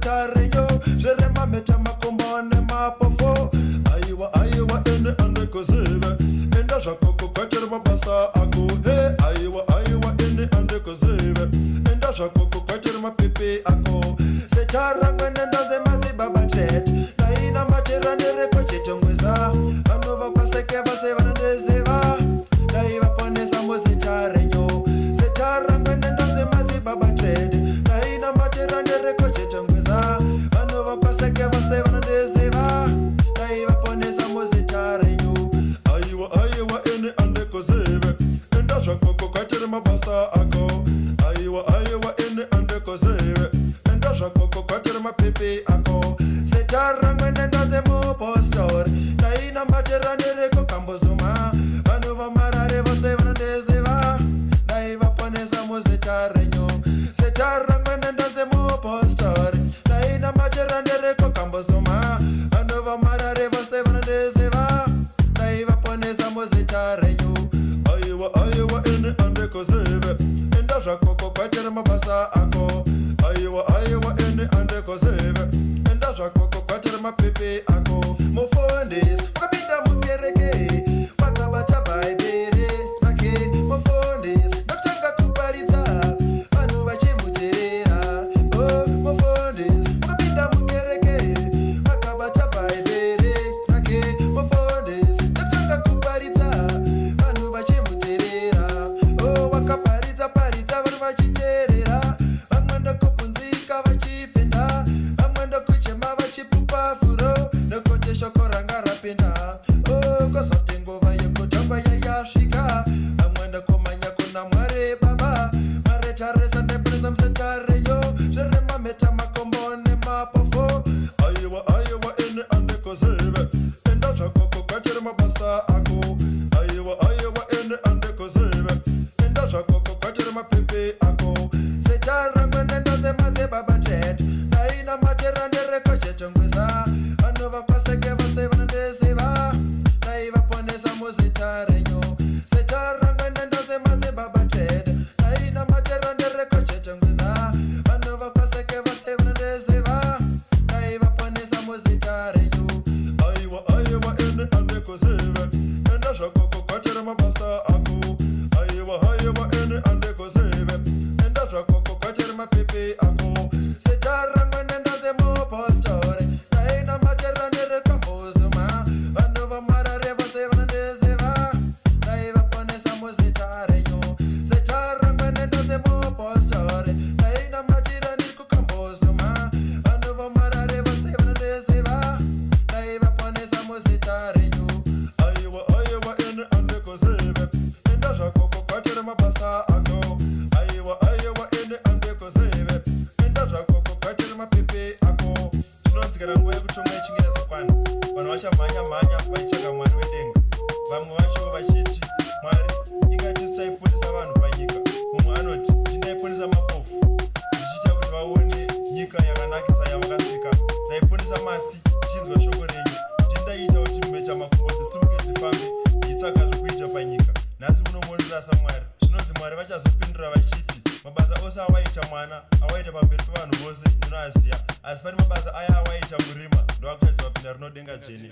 muzitareyo zvirema meta makombo nemapofo aiwa ende andekuzive enda zvakoko kwachiri mabasa ako aiwa ende andekuzive enda zvakoko kwachiri mapipi ako secharangwene ndanze madzibaba tret naina matera nereko chitongweza vanova kwaseke vase vanondeziva daivaponesa muzitarenyo secharangwene ndanze madzibaba tret naina matera nereko chitongweza vanova kwaseke vase vanondeziva daivaponesa muzitarenyo aiwa ene andekuzive enda zvakoko kwachiri mabasa ako aiwa ene andekuzive enda zvakoko kwachiri mapipi ako secharangwene ndanze mupostori naina matera nereko kambozuma vanhu vamarare vose vanondeziva daivaponesa muzitarenyo secharangwene ndanze mupostori naina matera nereko kambozuma vanhu vamarare vose vanondeziva daivaponesa muzitarenyo aiwa ene andekuzive enda zvakoko kwachiri mabasa ako aiwa ene andekuzive enda zvakoko kwachiri mapipi ako mufundisi wakapinda mukereke wakabata bhaibheri rake mufundisi ndakutanga kuparidza vanhu vachimuteerera mufundisi wakapinda mukereke wakabata bhaibheri rake mufundisi ndakutanga kuparidza vanhu vachimuteerera wakaparidza vanhu vachiteerera vamwe ndokubvunzika vachifenda vamwe ndokuchema vachipupa furo nokuti shoko ranga rapinda kozoti nguva yekutongwa yayasvika vamwe ndokumanya kuna mwari baba mwari tarisa ndepresa musetareyo zvirema meta makombo nemapofo aiwa ene andekuzive enda zvakoko kwachiri mabasa ako aiwa ene andekuzive enda zvakoko kwachiri mapipi ako secharangwene ndanze madzibaba tret naina matera nereko chetongweza vanhu vakwaseke vose vanondeziva daivaponesa muzitarenyo secharangwene ndanze madzibaba tret naina matera nereko chetongweza vanhu vakwaseke vose vanondeziva daivaponesa muzitarenyo aiwa ene andekuzive enda zvakoko kwachiri mabasa ako aiwa ene andekuzive enda zvakoko kwachiri mapipi ako secharangwene ndanze mupostori naina matera nerekambozuma vanhu vamarare vose vanondeziva daivaponesa muzitarenyo secharangwene ndanze mupostori naina matera nerikukambozuma vanhu vamarare vose vanondeziva daivaponesa muzitarenyo aiwa ene andekuzive enda zvakoko kwachiri mabasa ako aiwa ene andekuzive enda zvakoko kwachiri mapipi ako zvinonzikana nguva yekutonga ichinge yazokwana vanhu vachamhanya vachitsvaga mwari wedenga vamwe vacho vachiti mwari ingati tisaipondesa vanhu panyika mumwe anoti ndinaiponesa mapofu ndichiita kuti vaone nyika yakanakisa yavakasika ndaipondesa masi tichinzwa shoko renyu ndindaita kuti meta makumbo dzisimuke dzifambe dzichitsvaga zvokuita panyika nhasi munomonera samwari zvinonzi mwari vachazopindura vachiti mabasa ose awaita mwana awaita pamberi pevanhu vose ndinoaziya asi pane mabasa aya awaita murima ndoakutaridza papinda rinodenga dzvene